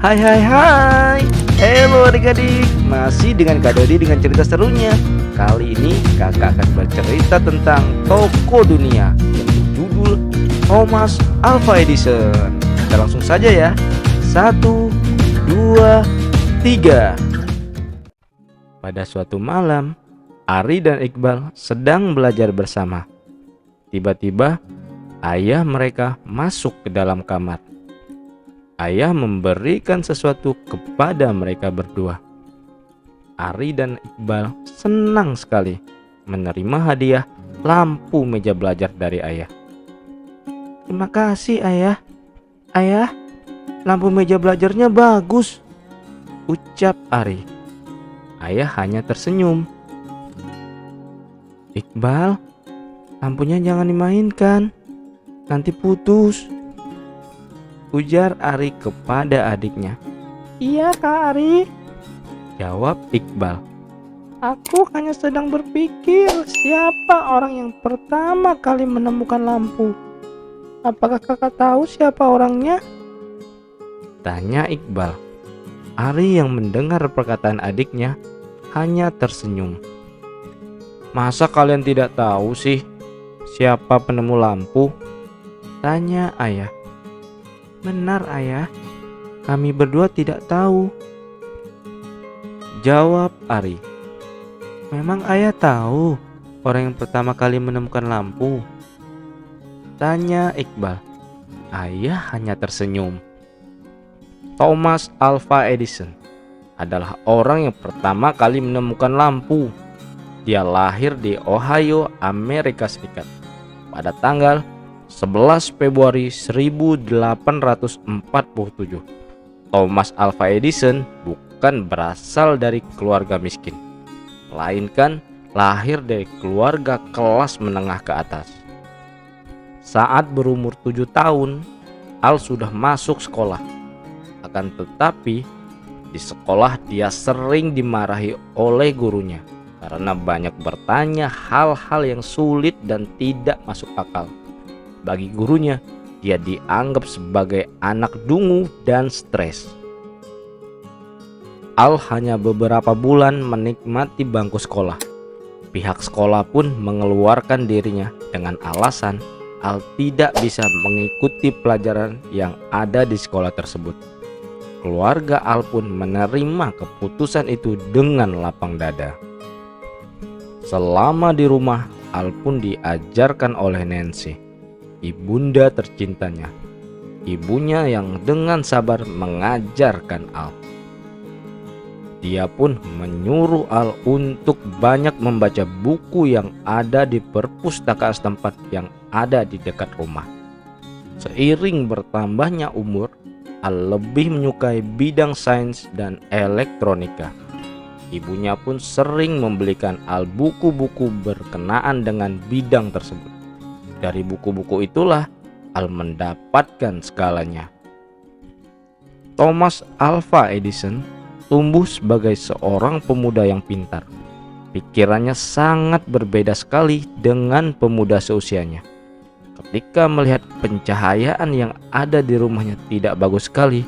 Hai hai hai. Halo adik-adik, masih dengan Kak Dodi dengan cerita serunya. Kali ini kakak akan bercerita tentang toko dunia yang berjudul Thomas Alva Edison. Kita langsung saja ya. Satu, dua, tiga. Pada suatu malam, Ari dan Iqbal sedang belajar bersama. Tiba-tiba ayah mereka masuk ke dalam kamar. Ayah memberikan sesuatu kepada mereka berdua. Ari dan Iqbal senang sekali menerima hadiah lampu meja belajar dari ayah. Terima kasih ayah. Ayah, lampu meja belajarnya bagus, ucap Ari. Ayah hanya tersenyum. Iqbal, lampunya jangan dimainkan, nanti putus, ujar Ari kepada adiknya. Iya Kak Ari, jawab Iqbal. Aku hanya sedang berpikir siapa orang yang pertama kali menemukan lampu. Apakah kakak tahu siapa orangnya? Tanya Iqbal. Ari yang mendengar perkataan adiknya hanya tersenyum. Masa kalian tidak tahu sih siapa penemu lampu? Tanya ayah. Benar ayah, kami berdua tidak tahu, jawab Ari. Memang ayah tahu orang yang pertama kali menemukan lampu? Tanya Iqbal. Ayah hanya tersenyum. Thomas Alva Edison adalah orang yang pertama kali menemukan lampu. Dia lahir di Ohio, Amerika Serikat pada tanggal 11 Februari 1847. Thomas Alva Edison bukan berasal dari keluarga miskin, melainkan lahir dari keluarga kelas menengah ke atas. Saat berumur 7 tahun, Al sudah masuk sekolah. Akan tetapi, di sekolah dia sering dimarahi oleh gurunya karena banyak bertanya hal-hal yang sulit dan tidak masuk akal. Bagi gurunya, dia dianggap sebagai anak dungu dan stres. Al hanya beberapa bulan menikmati bangku sekolah. Pihak sekolah pun mengeluarkan dirinya dengan alasan Al tidak bisa mengikuti pelajaran yang ada di sekolah tersebut. Keluarga Al pun menerima keputusan itu dengan lapang dada. Selama di rumah, Al pun diajarkan oleh Nancy, ibunda tercintanya. Ibunya yang dengan sabar mengajarkan Al. Dia pun menyuruh Al untuk banyak membaca buku yang ada di perpustakaan setempat yang ada di dekat rumah. Seiring bertambahnya umur, Al lebih menyukai bidang sains dan elektronika. Ibunya pun sering membelikan Al buku-buku berkenaan dengan bidang tersebut. Dari buku-buku itulah Al mendapatkan segalanya. Thomas Alva Edison tumbuh sebagai seorang pemuda yang pintar. Pikirannya sangat berbeda sekali dengan pemuda seusianya. Ketika melihat pencahayaan yang ada di rumahnya tidak bagus sekali,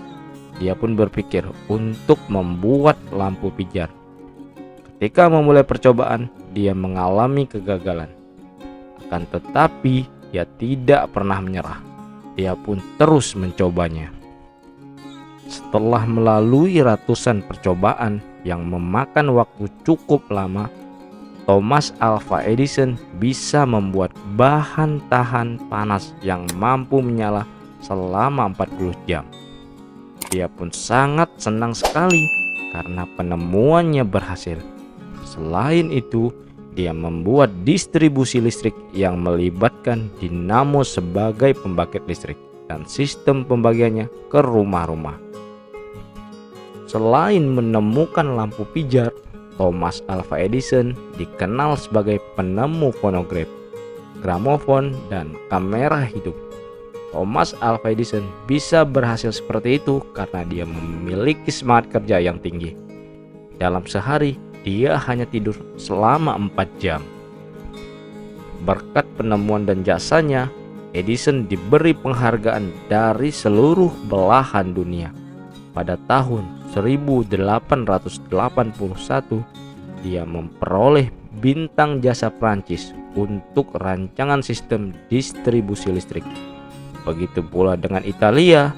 dia pun berpikir untuk membuat lampu pijar. Ketika memulai percobaan, dia mengalami kegagalan. Akan tetapi dia tidak pernah menyerah. Dia pun terus mencobanya. Setelah melalui ratusan percobaan yang memakan waktu cukup lama, Thomas Alva Edison bisa membuat bahan tahan panas yang mampu menyala selama 40 jam. Dia pun sangat senang sekali karena penemuannya berhasil. Selain itu, dia membuat distribusi listrik yang melibatkan dinamo sebagai pembangkit listrik dan sistem pembagiannya ke rumah-rumah. Selain menemukan lampu pijar, Thomas Alva Edison dikenal sebagai penemu fonograf, gramofon, dan kamera hidup. Thomas Alva Edison bisa berhasil seperti itu karena dia memiliki semangat kerja yang tinggi. Dalam sehari, dia hanya tidur selama 4 jam. Berkat penemuan dan jasanya, Edison diberi penghargaan dari seluruh belahan dunia. pada tahun 1881 dia memperoleh bintang jasa Prancis untuk rancangan sistem distribusi listrik. Begitu pula dengan Italia,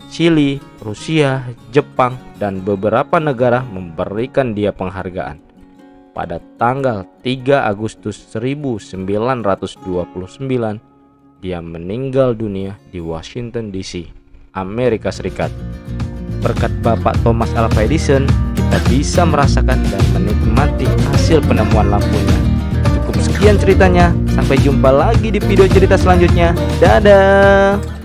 Chili, Rusia, Jepang, dan beberapa negara memberikan dia penghargaan. Pada tanggal 3 Agustus 1929, dia meninggal dunia di Washington DC, Amerika Serikat. Berkat Bapak Thomas Alva Edison, kita bisa merasakan dan menikmati hasil penemuan lampunya. Cukup sekian ceritanya, sampai jumpa lagi di video cerita selanjutnya. Dadah.